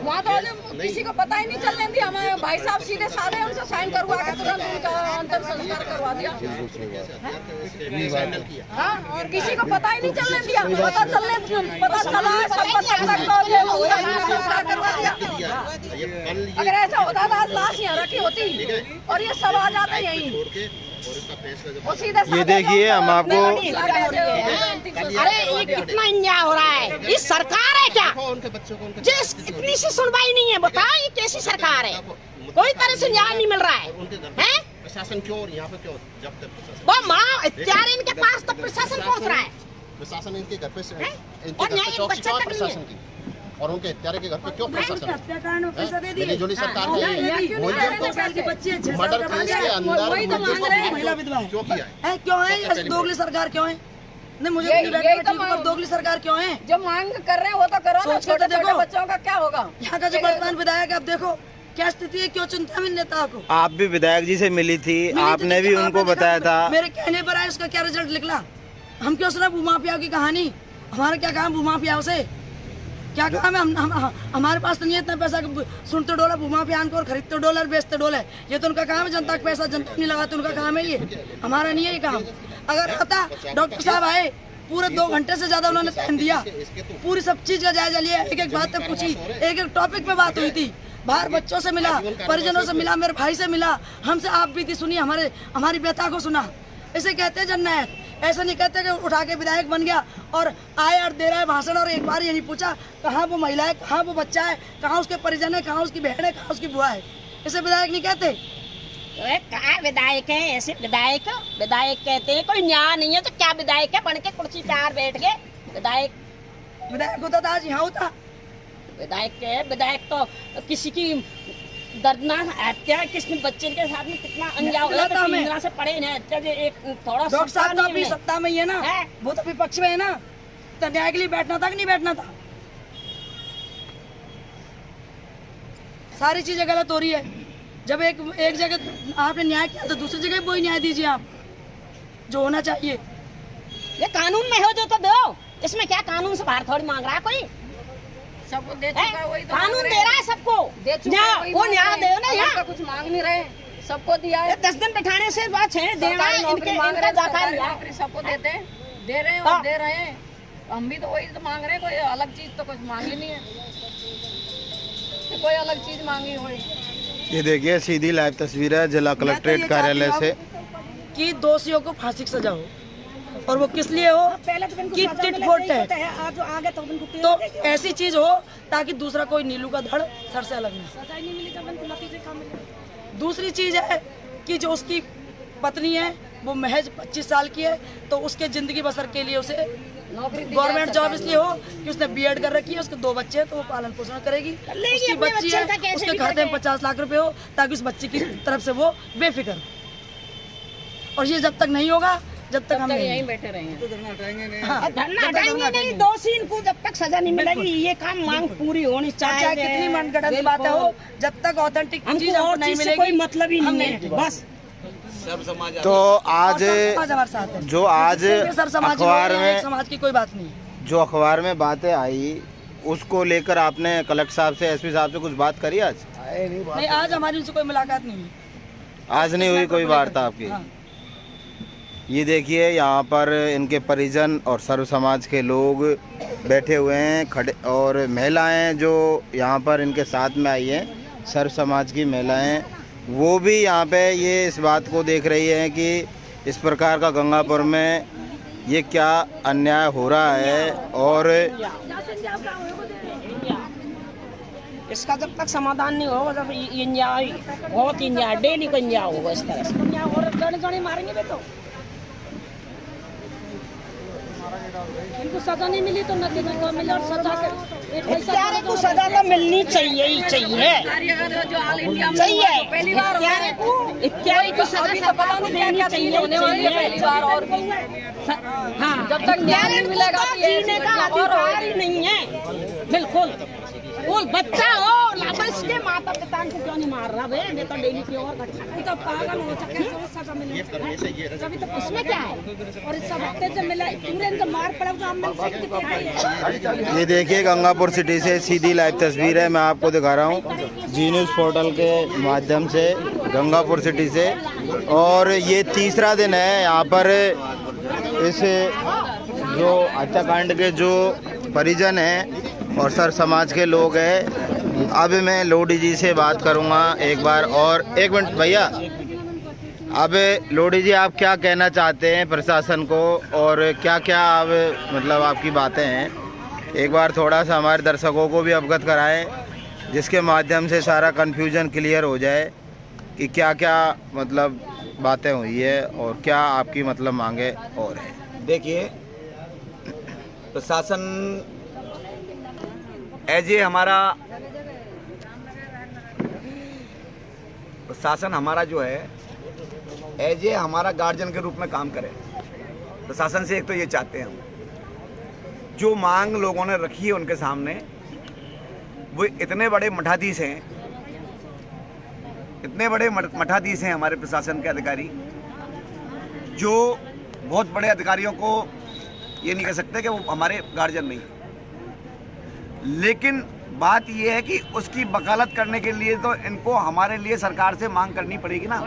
S5: वहाँ तो किसी को पता ही नहीं चलने दिया, हमारे भाई साहब सीधे साधे उनसे साइन करवा के तुरंत उनका अंतिम संस्कार करवा दिया। हाँ, और किसी को पता ही नहीं चलने दिया, पता चला सब संस्कार करवा दिया। अगर ऐसा होता तो आज लाश यहाँ रखी होती और ये सब आ जाते यहीं।
S1: ये देखिए हम आपको
S8: अरे ये कितना अन्याय हो रहा है, ये सरकार है क्या? जिस इतनी सी सुनवाई नहीं है, बताओ ये कैसी सरकार है? कोई तरह से न्याय नहीं मिल रहा है, हैं?
S9: प्रशासन क्यों और यहाँ पे क्यों जब तक प्रशासन
S8: वो माँ हत्यारे इनके पास तो प्रशासन पहुँच रहा है,
S9: प्रशासन इनके घर पे
S8: और न्याय
S9: चौकी
S8: बच्चा तक नहीं
S9: प्रशासन
S8: है।
S9: की, और उनके हत्यारे के घर पे क्यों प्रशासन?
S5: हत्याकांड में पैसा दे दिए,
S9: मिलीजुली सरकार ने मर्डर केस के अंदर क्यों किया है?
S5: क्यों है ऐसी दोगली सरकार क्यों है? नहीं मुझे तो दोगली सरकार क्यों है? जो मांग कर रहे हैं वो तो करो, सोच कर देखो बच्चों का क्या होगा। यहाँ का जो वर्तमान विधायक आप देखो क्या स्थिति है, क्यों चिंता में नेता को?
S1: आप भी विधायक जी से मिली थी, आपने भी उनको बताया था,
S5: मेरे कहने पर आए उसका क्या रिजल्ट निकला? हम क्यों सुना भूमाफिया की कहानी? हमारा क्या काम भूमाफिया से? क्या काम है? हमारे पास तो नहीं है इतना पैसा कि सुनते डोला भूमाफियान को और खरीदते डॉलर बेचते डोले, ये तो उनका काम है। जनता का पैसा जनता नहीं लगाते, उनका काम है ये, हमारा नहीं है ये काम। अगर आता डॉक्टर साहब आए, पूरे 2 घंटे से ज्यादा उन्होंने टाइम दिया, पूरी सब चीज का जायजा लिया, एक बात तक पूछी, एक टॉपिक पे बात हुई थी, बाहर बच्चों से मिला, परिजनों से मिला, मेरे भाई से मिला, हमसे आप बीती सुनी, हमारी व्यथा को सुना। इसे कहते हैं जननायक। ऐसा नहीं कहते कि उठा के विधायक बन गया और आए और दे रहा है भाषण और एक बार ये नहीं पूछा कहाँ वो महिला है, कहाँ वो बच्चा है, कहाँ उसके परिजन है, कहाँ उसकी बहन है, कहाँ उसकी बुआ है। इसे विधायक नहीं कहते।
S8: कहाँ विधायक है? ऐसे विधायक कहते हैं, कोई न्याय नहीं है तो क्या विधायक है? बन के कुर्सी पे आर बैठ गए विधायक
S5: होता था आज यहाँ होता।
S8: विधायक तो किसी की दर्दनाक हत्या, किसने बच्चे के साथ में कितना अन्याय हुआ था, इंदिरा से पड़े हैं हत्या एक थोड़ा
S5: डॉक्टर साहब तो अपनी सत्ता में ही है ना, वो तो विपक्ष में है ना, तो न्याय के लिए बैठना था कि नहीं बैठना था? सारी चीजें गलत हो रही है। जब एक जगह आपने न्याय किया तो दूसरी जगह वही न्याय दीजिए आप, जो होना चाहिए।
S8: ये कानून में हो जो तो दो, इसमें क्या कानून से बाहर थोड़ी मांग रहा है कोई?
S9: सबको दे चुका है, वही तो
S8: कानून दे रहा है सबको,
S9: दे चुका है,
S8: वो न्याय दे ना, यहाँ
S9: कुछ मांग नहीं रहे, सबको दिया है।
S8: 10 दिन बैठाने से बात है, देना इनका जाकर
S9: सबको देते हैं, दे रहे हैं और दे रहे हैं। हम भी तो वही तो मांग रहे हैं, कोई अलग चीज तो कुछ मांगी नहीं है, कोई अलग चीज मांगी हो।
S1: ये देखिए सीधी लाइव तस्वीर है जिला कलेक्ट्रेट कार्यालय से
S5: कि दोषियों को फांसी की सजा हो, और वो किस लिए हो कि टिट फॉर टैट, तो ऐसी चीज हो ताकि दूसरा कोई नीलू का धड़ सर से अलग नहीं। दूसरी चीज है कि जो उसकी पत्नी है वो महज 25 साल की है, तो उसके जिंदगी बसर के लिए उसे गवर्नमेंट जॉब इसलिए हो कि उसने बीएड कर रखी है, उसके 2 बच्चे हैं तो वो पालन पोषण करेगी। उसकी बच्ची है, उसके खाते में 50 लाख रुपए हो ताकि उस बच्ची की तरफ से वो बेफिक्र। और ये जब तक नहीं होगा, जब तक हम
S9: यहीं बैठे रहेंगे तो
S8: धरना हटाएंगे नहीं, दोषी इनको जब तक सजा नहीं मिलेगी। ये काम मांग पूरी होनी चाहिए,
S5: कितनी मनगढ़ंत बातें हो, जब तक ऑथेंटिक चीज हमको नहीं मिलेगी
S8: कोई मतलब ही नहीं है बस।
S1: तो आज जो आज अखबार में
S5: समाज की कोई बात नहीं,
S1: जो अखबार में बातें आई उसको लेकर आपने कलेक्टर साहब से, एसपी साहब से कुछ बात करी आज?
S5: नहीं, आज हमारी उनसे कोई मुलाकात नहीं हुई,
S1: आज नहीं हुई कोई वार्ता आपकी? ये देखिए यहाँ पर इनके परिजन और सर्व समाज के लोग बैठे हुए हैं खड़े, और महिलाएं जो यहाँ पर इनके साथ में आई हैं, सर्व समाज की महिलाएं, वो भी यहाँ पे ये इस बात को देख रही हैं कि इस प्रकार का गंगापुर में ये क्या अन्याय हो रहा है, और
S8: इसका जब तक समाधान नहीं होगा, जब इंजाय बहुत इंजाय डेली को इंजाय होगा इस तरह से, और मारेंगे तो
S9: इनको सजा नहीं मिली तो नतीजा को मिले, और सजा
S8: हत्यारे को सजा तो मिलनी चाहिए ही चाहिए,
S9: जो ऑल इंडिया में
S8: चाहिए
S9: पहली बार
S8: हत्यारे को सजा
S9: पता नहीं क्या क्या चाहिए होने वाली है पहली बार। और
S8: हाँ,
S9: जब तक न्याय नहीं मिलेगा
S8: जीने का अधिकार ही नहीं है बिल्कुल। वो बच्चा हो लापस इसके माता पिता को क्यों नहीं मार रहा? भाई मैं तो डेली की और घटना
S9: तो पागल हो सके सजा मिले, तभी तो
S8: इसमें क्या है?
S9: और इस सब हफ्ते से मिला पूरे इनको मार पड़ा तो हम
S1: ये देखिए गंगापुर सिटी से सीधी लाइव तस्वीर है, मैं आपको दिखा रहा हूँ जी न्यूज़ पोर्टल के माध्यम से गंगापुर सिटी से। और ये तीसरा दिन है यहाँ पर इस जो हत्याकांड के जो परिजन हैं और सर समाज के लोग हैं। अब मैं लोडी जी से बात करूंगा एक बार। और एक मिनट भैया, अब लोडी जी आप क्या कहना चाहते हैं प्रशासन को, और क्या क्या अब मतलब आपकी बातें हैं, एक बार थोड़ा सा हमारे दर्शकों को भी अवगत कराएं, जिसके माध्यम से सारा कन्फ्यूजन क्लियर हो जाए कि क्या क्या मतलब बातें हुई है और क्या आपकी मतलब मांगे और है।
S10: देखिए, प्रशासन हमारा प्रशासन हमारा जो है हमारा गार्जियन के रूप में काम करे। प्रशासन से एक तो ये चाहते हैं हम, जो मांग लोगों ने रखी है उनके सामने, वो इतने बड़े मठाधीश हैं, इतने बड़े मठाधीश हैं हमारे प्रशासन के अधिकारी, जो बहुत बड़े अधिकारियों को ये नहीं कह सकते कि वो हमारे गार्जियन नहीं। लेकिन बात ये है कि उसकी वकालत करने के लिए तो इनको हमारे लिए सरकार से मांग करनी पड़ेगी ना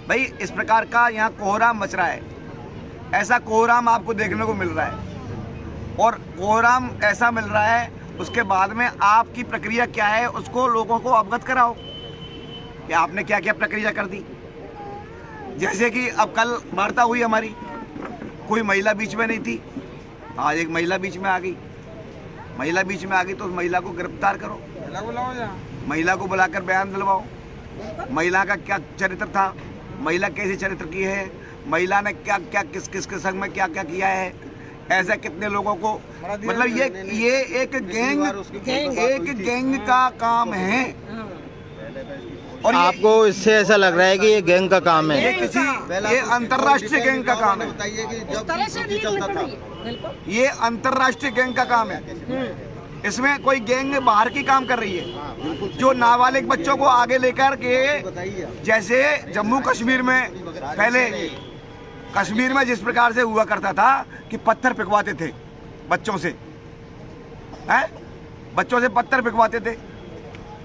S10: भाई। इस प्रकार का यहाँ कोहराम मच रहा है, ऐसा कोहराम आपको देखने को मिल रहा है, और कोहराम ऐसा मिल रहा है, उसके बाद में आपकी प्रक्रिया क्या है उसको लोगों को अवगत कराओ कि आपने क्या क्या प्रक्रिया कर दी। जैसे कि अब कल वार्ता हुई हमारी, कोई महिला बीच में नहीं थी, आज एक महिला बीच में आ गई। महिला बीच में आ गई तो उस महिला को गिरफ्तार करो, महिला को बुलाकर बयान दिलवाओ, महिला का क्या चरित्र था, महिला कैसे चरित्र की है, महिला ने क्या क्या किस किस के संग में क्या क्या किया है, ऐसे कितने लोगों को, मतलब ये एक गैंग का काम है।
S1: और आपको इससे ऐसा लग रहा है कि ये गैंग का काम है?
S10: ये अंतर्राष्ट्रीय गैंग का काम है, ये अंतर्राष्ट्रीय गैंग का काम है। इसमें कोई गैंग बाहर की काम कर रही है, जो नाबालिग बच्चों को आगे लेकर के, जैसे जम्मू कश्मीर में पहले कश्मीर में जिस प्रकार से हुआ करता था कि पत्थर फेंकवाते थे बच्चों से, हैं? बच्चों से पत्थर फेंकवाते थे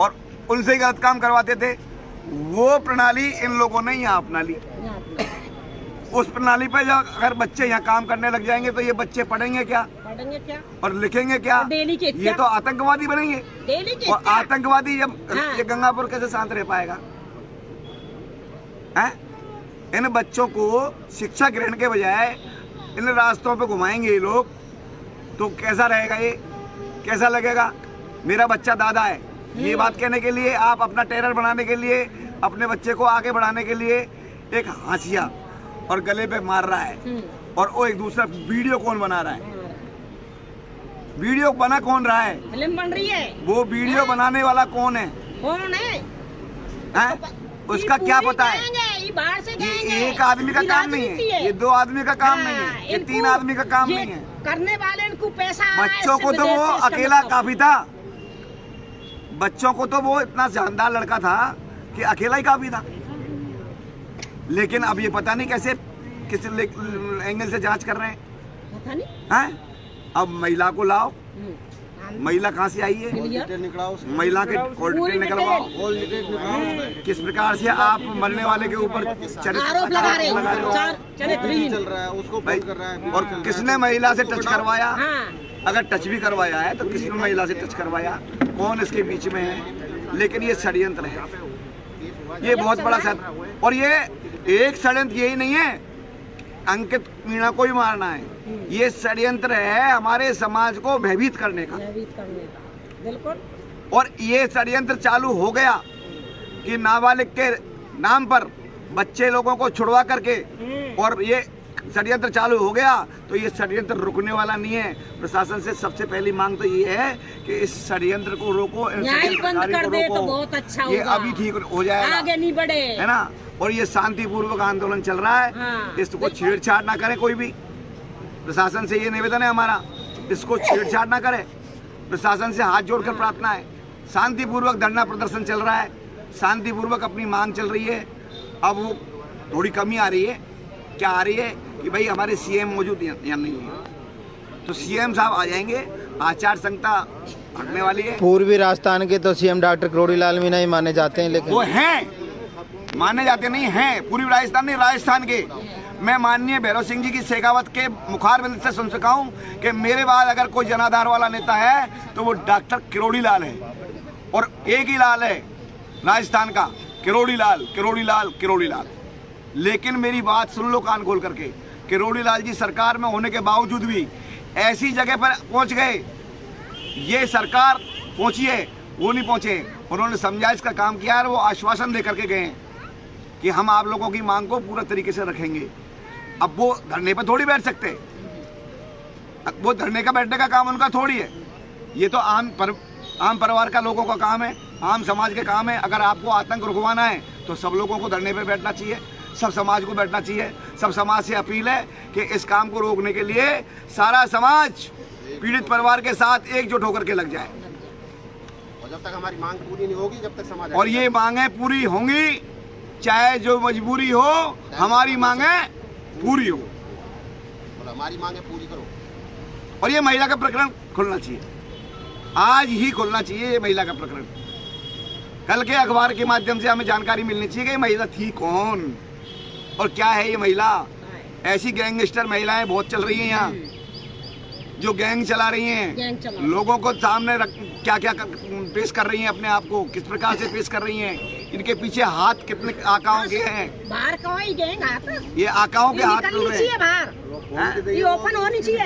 S10: और उनसे गलत काम करवाते थे, वो प्रणाली इन लोगों ने यहाँ अपना ली। उस प्रणाली पे जब अगर बच्चे यहाँ काम करने लग जाएंगे तो ये बच्चे पढ़ेंगे क्या और लिखेंगे क्या? ये तो आतंकवादी बनेंगे। और आतंकवादी जब ये गंगापुर कैसे शांत रह पाएगा? हैं? इन बच्चों को शिक्षा ग्रहण के बजाय इन रास्तों पे घुमाएंगे ये लोग, तो कैसा रहेगा? ये कैसा लगेगा? मेरा बच्चा दादा है, ये बात कहने के लिए आप अपना टेरर बनाने के लिए, अपने बच्चे को आगे बढ़ाने के लिए एक हाशिया और गले पे मार रहा है। और वो एक दूसरा वीडियो कौन बना रहा है? वीडियो बना कौन रहा है?
S8: फिल्म बन रही है।
S10: वो वीडियो बनाने वाला कौन है?
S8: कौन है?
S10: उसका क्या पता है?
S8: ये
S10: एक आदमी का काम नहीं है, ये 2 आदमी का काम नहीं है, ये 3 आदमी का काम नहीं है।
S8: करने वाले इनको पैसा,
S10: बच्चों को तो वो अकेला काफी था, बच्चों को तो वो इतना जानदार लड़का था कि अकेला ही काफी था। लेकिन अब ये पता नहीं कैसे किस एंगल से जांच कर रहे हैं,
S8: पता नहीं।
S10: हैं? अब महिला को लाओ, महिला कहाँ से आई है, महिला के कोल्ड डिटेल निकलवाओ, किस प्रकार से आप मरने वाले के ऊपर
S8: आरोप लगा रहे हो,
S10: और किसने महिला से टच करवाया? अगर टच भी करवाया है तो किसने महिला से टच करवाया? कौन इसके बीच में है? लेकिन ये षड्यंत्र है, ये बहुत बड़ा षड्यंत्र। और ये एक षड्यंत्र यही नहीं है अंकित मीणा को ही मारना है, ये षड्यंत्र है हमारे समाज को भयभीत करने का।
S8: बिल्कुल।
S10: और ये षड्यंत्र चालू हो गया कि नाबालिग के नाम पर बच्चे लोगों को छुड़वा करके, और ये षड्यंत्र चालू हो गया तो ये षड्यंत्र रुकने वाला नहीं है। प्रशासन से सबसे पहली मांग तो ये है कि इस षड्यंत्र को रोको,
S8: बंद कर दे तो बहुत अच्छा
S10: ये अभी ठीक हो जाएगा,
S8: आगे नहीं बढ़े,
S10: है ना। और ये शांतिपूर्वक आंदोलन चल रहा है, इसको छेड़छाड़ ना करे कोई भी। प्रशासन से ये निवेदन है हमारा, इसको छेड़छाड़ ना करे। प्रशासन से हाथ जोड़कर प्रार्थना है, शांतिपूर्वक धरना प्रदर्शन चल रहा है, शांतिपूर्वक अपनी मांग चल रही है। अब वो थोड़ी कमी आ रही है, क्या आ रही है कि भाई हमारे सीएम मौजूद यहाँ नहीं है, तो सीएम साहब आ जाएंगे, आचार संहिता हटने वाली है।
S1: पूर्वी राजस्थान के तो सीएम डॉक्टर किरोड़ीलाल मीणा ही माने जाते हैं, लेकिन
S10: वो हैं, माने जाते नहीं हैं, पूर्वी राजस्थान नहीं, राजस्थान के। मैं माननीय भैरव सिंह जी की शेखावत के मुखारबिंद से सुन सका हूँ कि मेरे बाद अगर कोई जनाधार वाला नेता है तो वो डॉक्टर किरोड़ीलाल है, और एक ही लाल है राजस्थान का, किरोड़ीलाल, किरोड़ीलाल, किरोड़ीलाल। लेकिन मेरी बात सुन लो कान खोल करके, किरोड़ीलाल जी सरकार में होने के बावजूद भी ऐसी जगह पर पहुंच गए, ये सरकार पहुंची है, वो नहीं पहुंचे। उन्होंने समझाइश का काम किया है, वो आश्वासन दे करके गए कि हम आप लोगों की मांग को पूरा तरीके से रखेंगे। अब वो धरने पर थोड़ी बैठ सकते, वो धरने का बैठने का काम उनका थोड़ी है, ये तो आम परिवार का लोगों का काम है, आम समाज के काम है। अगर आपको आतंक रुकवाना है तो सब लोगों को धरने पर बैठना चाहिए, सब समाज को बैठना चाहिए। सब समाज से अपील है कि इस काम को रोकने के लिए सारा समाज पीड़ित परिवार के साथ एकजुट होकर के लग जाए।
S11: और जब तक हमारी मांग पूरी नहीं होगी, जब तक समाज,
S10: और ये मांगें पूरी होंगी, चाहे जो मजबूरी हो, हमारी मांगें पूरी हो,
S11: और हमारी मांगें पूरी करो।
S10: और ये महिला का प्रकरण खुलना चाहिए, आज ही खुलना चाहिए ये महिला का प्रकरण। कल के अखबार के माध्यम से हमें जानकारी मिलनी चाहिए कि ये महिला थी कौन और क्या है ये महिला। ऐसी गैंगस्टर महिलाएं बहुत चल रही हैं यहाँ, जो गैंग चला रही हैं, लोगों को सामने क्या क्या पेश कर रही हैं, अपने आप को किस प्रकार से पेश कर रही हैं,
S3: इनके पीछे हाथ कितने आकाओं के हैं?
S8: बाहर कहाँ ही गए हाथ?
S3: ये आकाओं के हाथ
S8: निकलनी चाहिए बाहर, ये ओपन होनी चाहिए।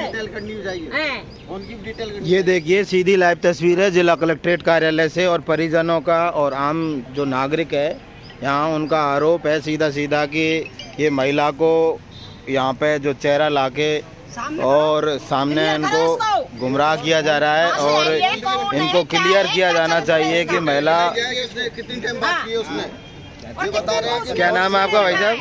S1: ये देखिए सीधी लाइव तस्वीर है जिला कलेक्ट्रेट कार्यालय से, और परिजनों का और आम जो नागरिक है यहाँ, उनका आरोप है सीधा सीधा कि ये महिला को यहाँ पे जो चेहरा लाके और सामने इनको गुमराह किया जा रहा है, और इनको क्लियर किया जाना चाहिए कि महिला
S11: कितनी टाइम बात की है उसने, ये बता रहे हैं कि
S1: क्या नाम है आपका भाई साहब?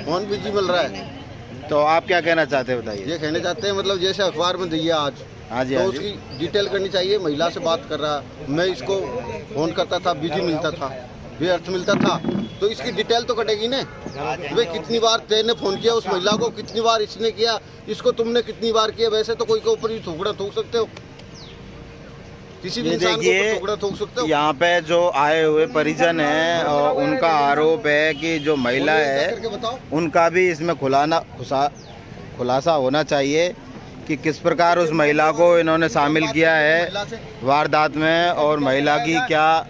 S11: फोन बिजी मिल रहा है।
S1: तो आप क्या कहना चाहते हैं बताइए?
S11: ये कहना चाहते हैं मतलब जैसे अखबार में दिया आज,
S1: हाँ जी,
S11: तो
S1: हाँ जी।
S11: उसकी डिटेल करनी चाहिए। महिला से बात कर रहा, मैं इसको फोन करता था, बिजी मिलता था, व्यर्थ मिलता था, तो इसकी डिटेल तो कटेगी ना। भाई कितनी बार तेने फोन किया उस महिला को, कितनी बार इसने किया, इसको तुमने कितनी बार किया। वैसे तो कोई के ऊपर ही थूकड़ा थूक सकते हो, किसी भी इंसान के ऊपर थूकड़ा थूक सकते हो।
S1: यहाँ पे जो आए हुए परिजन हैं और उनका आरोप है कि जो महिला है उनका भी इसमें खुलासा होना चाहिए कि किस प्रकार उस महिला को इन्होंने शामिल किया है वारदात में, और महिला की क्या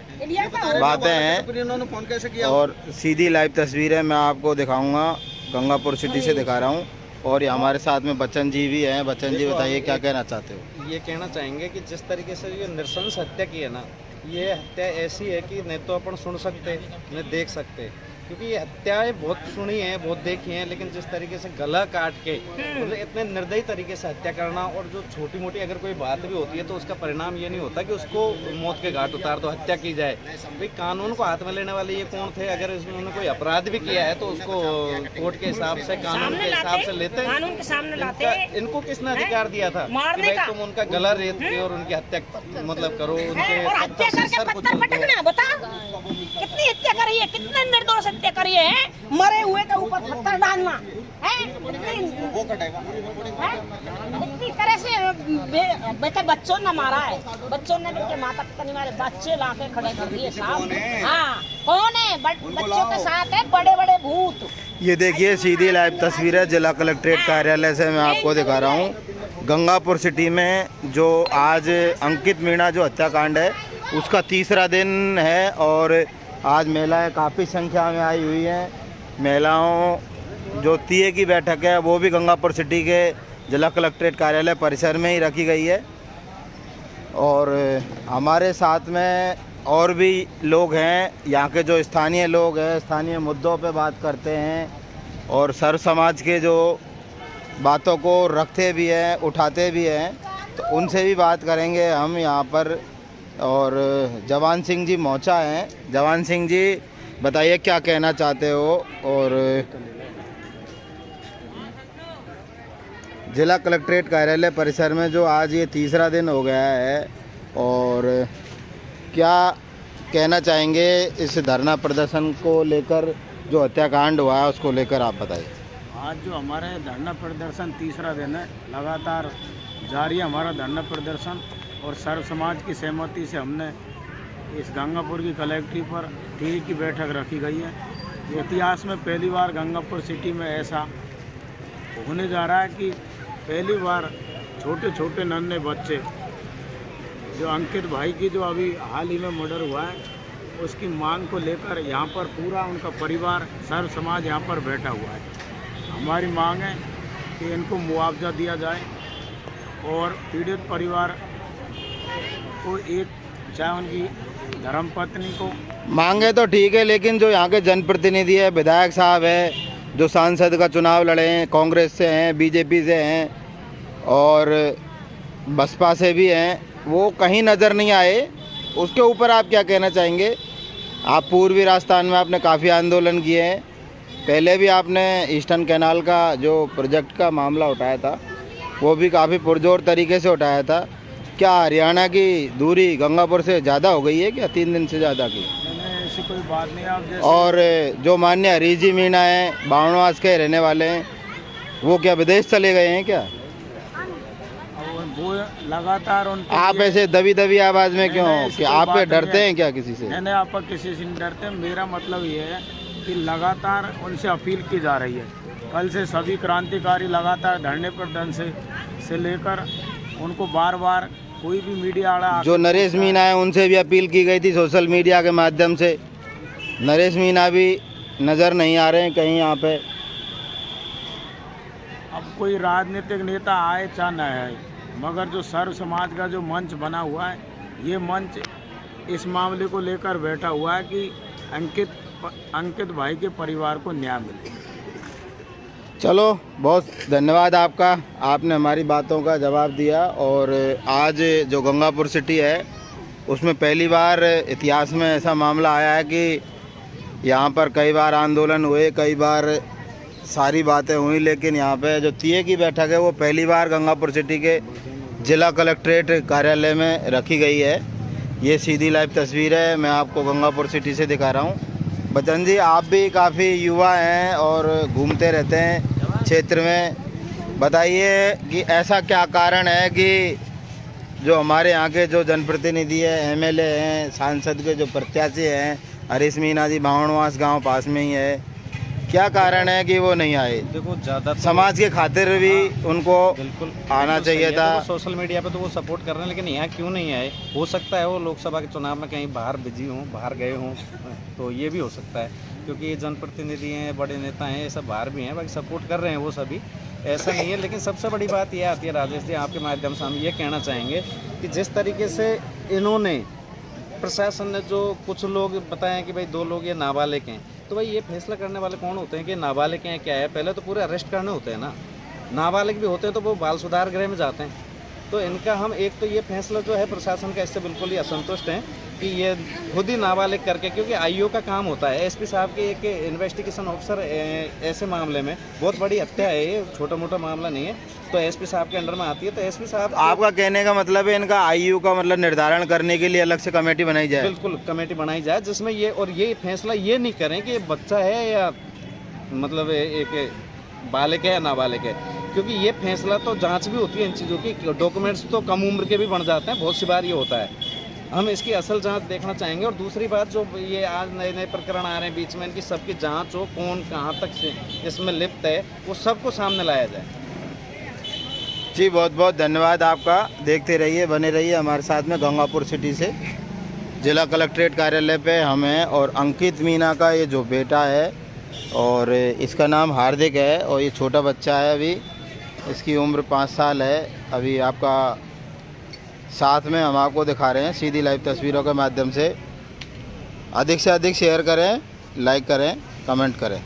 S1: बातें हैं। और सीधी लाइव तस्वीरें मैं आपको दिखाऊंगा, गंगापुर सिटी से दिखा रहा हूँ, और ये हमारे साथ में बच्चन जी भी हैं। बच्चन जी बताइए क्या कहना चाहते हो?
S12: ये कहना चाहेंगे कि जिस तरीके से ये नृशंस हत्या की है ना, ये हत्या ऐसी है कि नहीं तो अपन सुन सकते न देख सकते, क्योंकि ये हत्याएं बहुत सुनी हैं, बहुत देखी हैं, लेकिन जिस तरीके से गला काट के मतलब इतने निर्दयी तरीके से हत्या करना, और जो छोटी मोटी अगर कोई बात भी होती है तो उसका परिणाम ये नहीं होता कि उसको मौत के घाट उतार दो, हत्या की जाए। भाई कानून को हाथ में लेने वाले ये कौन थे? अगर उन्होंने कोई अपराध भी किया है तो उसको कोर्ट के हिसाब से, कानून के हिसाब से लेते,
S8: कानून के सामने लाते।
S12: इनको किसने अधिकार दिया था
S8: मारने का?
S12: तुम उनका गला रेत के और उनकी हत्या मतलब करो, उनके
S8: और हत्या करके पत्थर पटकना, बता कितनी हत्या करी है, कितने निर्दोष हत्या करी है, मरे हुए के ऊपर पत्थर डालना है, इतनी तरह से बेटे बच्चों ने मारा है, बच्चों ने उनके माता पिता ने मारे, बच्चे लाके खड़े कर दिए साहब। हाँ कौन है? बच्चों के साथ है बड़े बड़े भूत।
S1: ये देखिए सीधी लाइव तस्वीर है जिला कलेक्ट्रेट कार्यालय से मैं आपको दिखा रहा हूँ। गंगापुर सिटी में जो आज अंकित मीणा जो हत्याकांड है उसका तीसरा दिन है, और आज महिलाएं काफ़ी संख्या में आई हुई हैं। महिलाओं जो तीये की बैठक है वो भी गंगापुर सिटी के जिला कलेक्ट्रेट कार्यालय परिसर में ही रखी गई है, और हमारे साथ में और भी लोग हैं, यहाँ के जो स्थानीय लोग हैं, स्थानीय मुद्दों पे बात करते हैं और सर्व समाज के जो बातों को रखते भी हैं, उठाते भी हैं, तो उनसे भी बात करेंगे हम यहाँ पर। और जवान सिंह जी मौचा हैं। जवान सिंह जी बताइए क्या कहना चाहते हो? और जिला कलेक्ट्रेट कार्यालय परिसर में जो आज ये तीसरा दिन हो गया है, और क्या कहना चाहेंगे इस धरना प्रदर्शन को लेकर, जो हत्याकांड हुआ है उसको लेकर आप बताइए।
S13: आज जो हमारे धरना प्रदर्शन तीसरा दिन है, लगातार जारी है हमारा धरना प्रदर्शन, और सर्व समाज की सहमति से हमने इस गंगापुर की कलेक्ट्री पर टीए की बैठक रखी गई है। इतिहास में पहली बार गंगापुर सिटी में ऐसा होने जा रहा है कि पहली बार छोटे छोटे नन्हे बच्चे, जो अंकित भाई की जो अभी हाल ही में मर्डर हुआ है, उसकी मांग को लेकर यहाँ पर पूरा उनका परिवार, सर्व समाज यहाँ पर बैठा हुआ है। हमारी मांग है कि इनको मुआवजा दिया जाए, और पीड़ित परिवार को एक, चाहे उनकी धर्मपत्नी को
S1: मांगे तो ठीक है, लेकिन जो यहाँ के जनप्रतिनिधि है, विधायक साहब है, जो सांसद का चुनाव लड़े हैं, कांग्रेस से हैं, बीजेपी से हैं और बसपा से भी हैं, वो कहीं नज़र नहीं आए। उसके ऊपर आप क्या कहना चाहेंगे? आप पूर्वी राजस्थान में आपने काफ़ी आंदोलन किए हैं, पहले भी आपने ईस्टर्न कैनाल का जो प्रोजेक्ट का मामला उठाया था वो भी काफ़ी पुरजोर तरीके से उठाया था। क्या हरियाणा की दूरी गंगापुर से ज़्यादा हो गई है क्या? 3 दिन से ज़्यादा की?
S13: ऐसी कोई बात नहीं। आप जैसे
S1: और जो मान्य हरीश जी मीणा हैं, बावनवास के रहने वाले हैं, वो क्या विदेश चले गए हैं क्या?
S13: वो लगातार उन,
S1: आप ऐसे दबी दबी आवाज़ में क्यों? कि आप डरते हैं क्या किसी से?
S13: नहीं, आप किसी से नहीं डरते। मेरा मतलब ये है कि लगातार उनसे अपील की जा रही है। कल से सभी क्रांतिकारी लगातार धरने प्रदर्शन से लेकर उनको बार बार कोई भी मीडिया वाला,
S1: जो नरेश मीणा है, उनसे भी अपील की गई थी सोशल मीडिया के माध्यम से, नरेश मीना भी नज़र नहीं आ रहे हैं कहीं यहाँ पे।
S13: अब कोई राजनीतिक नेता आए चाहे न आए, मगर जो सर्व समाज का जो मंच बना हुआ है, ये मंच इस मामले को लेकर बैठा हुआ है कि अंकित भाई के परिवार को न्याय मिले।
S1: चलो, बहुत धन्यवाद आपका, आपने हमारी बातों का जवाब दिया। और आज जो गंगापुर सिटी है उसमें पहली बार इतिहास में ऐसा मामला आया है कि यहाँ पर कई बार आंदोलन हुए, कई बार सारी बातें हुई, लेकिन यहाँ पे जो तीये की बैठक है वो पहली बार गंगापुर सिटी के जिला कलेक्ट्रेट कार्यालय में रखी गई है। ये सीधी लाइव तस्वीर है, मैं आपको गंगापुर सिटी से दिखा रहा हूँ। बच्चन जी, आप भी काफ़ी युवा हैं और घूमते रहते हैं क्षेत्र में, बताइए कि ऐसा क्या कारण है कि जो हमारे यहाँ के जो जनप्रतिनिधि हैं, एमएलए हैं, सांसद के जो प्रत्याशी हैं, हरीश मीना जी भावनवास गांव पास में ही है, क्या कारण है कि वो नहीं आए?
S12: देखो, ज़्यादा
S1: समाज के खातिर भी उनको
S12: बिल्कुल
S1: आना चाहिए था।
S12: तो सोशल मीडिया पे तो वो सपोर्ट कर रहे हैं, लेकिन यहाँ क्यों नहीं आए? हो सकता है वो लोकसभा के चुनाव में कहीं बाहर बिजी हों, बाहर गए हों, तो ये भी हो सकता है, क्योंकि ये जनप्रतिनिधि हैं, बड़े नेता हैं, ये सब बाहर भी हैं, बाकी सपोर्ट कर रहे हैं वो सभी, ऐसा नहीं है। लेकिन सबसे बड़ी बात ये आती है राजेश जी, आपके माध्यम से हम ये कहना चाहेंगे कि जिस तरीके से इन्होंने प्रशासन ने जो कुछ लोग बताए कि भाई 2 लोग ये नाबालिग हैं, तो भाई ये फैसला करने वाले कौन होते हैं कि नाबालिग हैं क्या है? पहले तो पूरे अरेस्ट करने होते हैं ना। नाबालिग भी होते हैं तो वो बाल सुधार गृह में जाते हैं। तो इनका हम एक तो ये फैसला जो है प्रशासन का, इससे बिल्कुल ही असंतुष्ट हैं कि ये खुद ही नाबालिग करके, क्योंकि आईओ का काम होता है, एसपी साहब के एक इन्वेस्टिगेशन ऑफिसर ऐसे मामले में, बहुत बड़ी हत्या है ये, छोटा मोटा मामला नहीं है, तो एसपी साहब के अंडर में आती है। तो एसपी साहब,
S1: आपका कहने का मतलब है इनका आईयू का मतलब निर्धारण करने के लिए अलग से कमेटी बनाई जाए?
S12: बिल्कुल, कमेटी बनाई जाए जिसमें ये और ये फैसला ये नहीं करें कि बच्चा है या मतलब एक बालिग है या नाबालिग है, क्योंकि ये फैसला तो जांच भी होती है इन चीज़ों की। डॉक्यूमेंट्स तो कम उम्र के भी बन जाते हैं, बहुत सी बार ये होता है। हम इसकी असल जांच देखना चाहेंगे। और दूसरी बात, जो ये आज नए नए प्रकरण आ रहे हैं बीच में, इनकी सबकी जांच हो, कौन कहाँ तक से इसमें लिप्त है, वो सबको सामने लाया जाए।
S1: जी, बहुत बहुत धन्यवाद आपका। देखते रहिए, बने रहिए हमारे साथ में। गंगापुर सिटी से जिला कलेक्ट्रेट कार्यालय पे हम हैं और अंकित मीना का ये जो बेटा है और इसका नाम हार्दिक है और ये छोटा बच्चा है, अभी इसकी उम्र 5 साल है। अभी आपका साथ में हम आपको दिखा रहे हैं सीधी लाइव तस्वीरों के माध्यम से। अधिक से अधिक शेयर करें, लाइक करें, कमेंट करें।